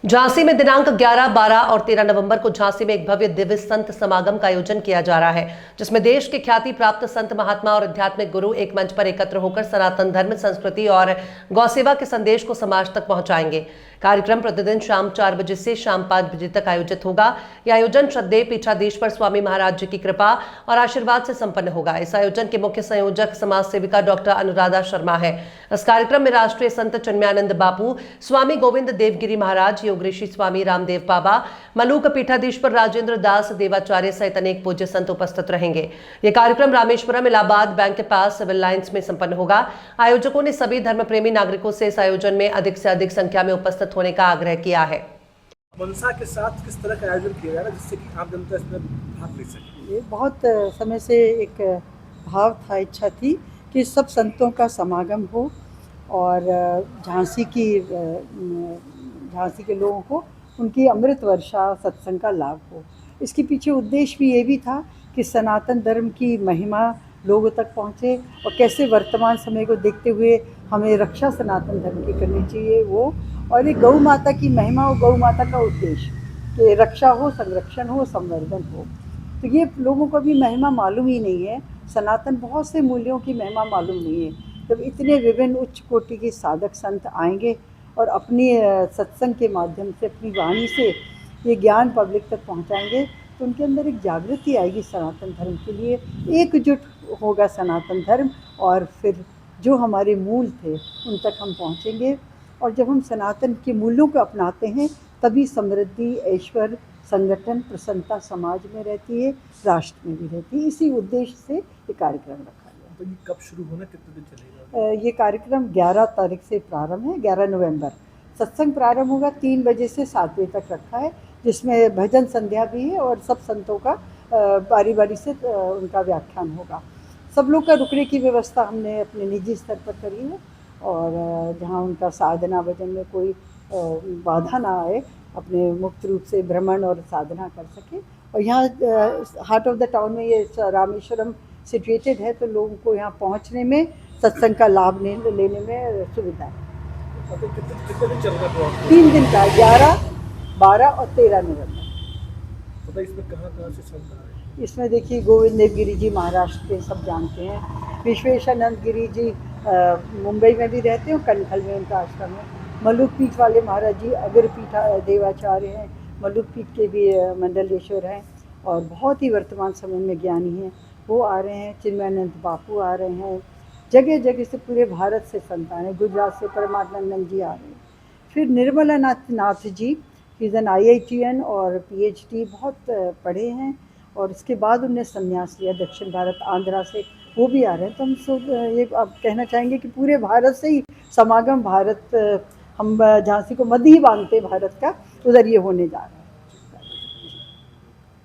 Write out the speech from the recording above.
झांसी में दिनांक 11, 12 और 13 नवंबर को झांसी में एक भव्य दिव्य संत समागम का आयोजन किया जा रहा है, जिसमें देश के ख्याति प्राप्त संत महात्मा और आध्यात्मिक गुरु एक मंच पर एकत्र होकर सनातन धर्म, संस्कृति और गौसेवा के संदेश को समाज तक पहुंचाएंगे। कार्यक्रम प्रतिदिन शाम 4 बजे से शाम 5 बजे तक आयोजित होगा। यह आयोजन श्रद्धेय पीठाधीश्वर स्वामी महाराज जी की कृपा और आशीर्वाद से संपन्न होगा। इस आयोजन के मुख्य संयोजक समाज सेविका डॉक्टर अनुराधा शर्मा है। इस कार्यक्रम में राष्ट्रीय संत चिन्मयानंद बापू, स्वामी गोविंद देवगिरी महाराज, योग ऋषि स्वामी रामदेव बाबा, मलूक पीठाधीश्वर राजेंद्र दास देवाचार्य सहित अनेक पूज्य संत उपस्थित रहेंगे। यह कार्यक्रम रामेश्वरम इलाहाबाद बैंक के पास सिविल लाइंस में संपन्न होगा। आयोजकों ने सभी धर्म प्रेमी नागरिकों से इस आयोजन में अधिक से अधिक संख्या में उपस्थित होने का आग्रह किया है। मनसा के साथ किस तरह का आयोजन किया जा रहा है जिससे कि आम जनता इसमें भाग ले सके? ये बहुत समय से एक भाव था, इच्छा थी कि सब संतों का समागम हो और झांसी के लोगों को उनकी अमृत वर्षा सत्संग का लाभ हो। इसके पीछे उद्देश्य भी ये भी था कि सनातन धर्म की महिमा लोगों तक पहुँचे और कैसे वर्तमान समय को देखते हुए हमें रक्षा सनातन धर्म की करनी चाहिए वो, और ये गौ माता की महिमा और गौ माता का उद्देश्य कि रक्षा हो, संरक्षण हो, संवर्धन हो। तो ये लोगों को भी महिमा मालूम ही नहीं है, सनातन बहुत से मूल्यों की महिमा मालूम नहीं है। जब इतने विभिन्न उच्च कोटि के साधक संत आएंगे और अपनी सत्संग के माध्यम से, अपनी वाणी से ये ज्ञान पब्लिक तक पहुंचाएंगे, तो उनके अंदर एक जागृति आएगी सनातन धर्म के लिए, एकजुट होगा सनातन धर्म और फिर जो हमारे मूल थे उन तक हम पहुंचेंगे। और जब हम सनातन के मूल्यों को अपनाते हैं तभी समृद्धि, ऐश्वर्य, संगठन, प्रसन्नता समाज में रहती है, राष्ट्र में भी रहती है। इसी उद्देश्य से ये कार्यक्रम रखा गया। तो ये कब शुरू होना, कितने दिन चलेगा? ये कार्यक्रम 11 तारीख से प्रारंभ है, 11 नवंबर सत्संग प्रारंभ होगा। 3 बजे से 7 बजे तक रखा है, जिसमें भजन संध्या भी है और सब संतों का बारी बारी से उनका व्याख्यान होगा। सब लोग का रुकने की व्यवस्था हमने अपने निजी स्तर पर करी है और जहाँ उनका साधना भजन में कोई बाधा ना आए, अपने मुक्त रूप से भ्रमण और साधना कर सके। और यहाँ हार्ट ऑफ द टाउन में ये रामेश्वरम सिचुएटेड है, तो लोगों को यहाँ पहुँचने में, सत्संग का लाभ लेने में सुविधा है। कितने दिन चल रहा है? 3 दिन का, 11, 12 और 13 नवंबर। तो इसमें कहाँ से संत आ रहे हैं? इसमें देखिए गोविंद देवगिरी जी महाराष्ट्र के सब जानते हैं, विश्वेशानंद गिरी जी मुंबई में भी रहते हैं, कनखल में उनका आश्रम है। मलुक पीठ वाले महाराज जी अगर पीठ देवाचार्य हैं, मलुक पीठ के भी मंडलेश्वर हैं और बहुत ही वर्तमान समय में ज्ञानी हैं, वो आ रहे हैं। चिन्मयानंद बापू आ रहे हैं, जगह जगह से पूरे भारत से संत आ रहे हैं। गुजरात से परमानंद जी आ रहे हैं। फिर Nirmala Nath ji, is an IITN और PhD, बहुत पढ़े हैं और इसके बाद उन्होंने संन्यास लिया दक्षिण भारत, आंध्रा से, वो भी आ रहे हैं। तो हम सब ये आप कहना चाहेंगे कि पूरे भारत से ही समागम, भारत हम झांसी को मध्य ही बांधते भारत का, उधर ये होने जा रहा है।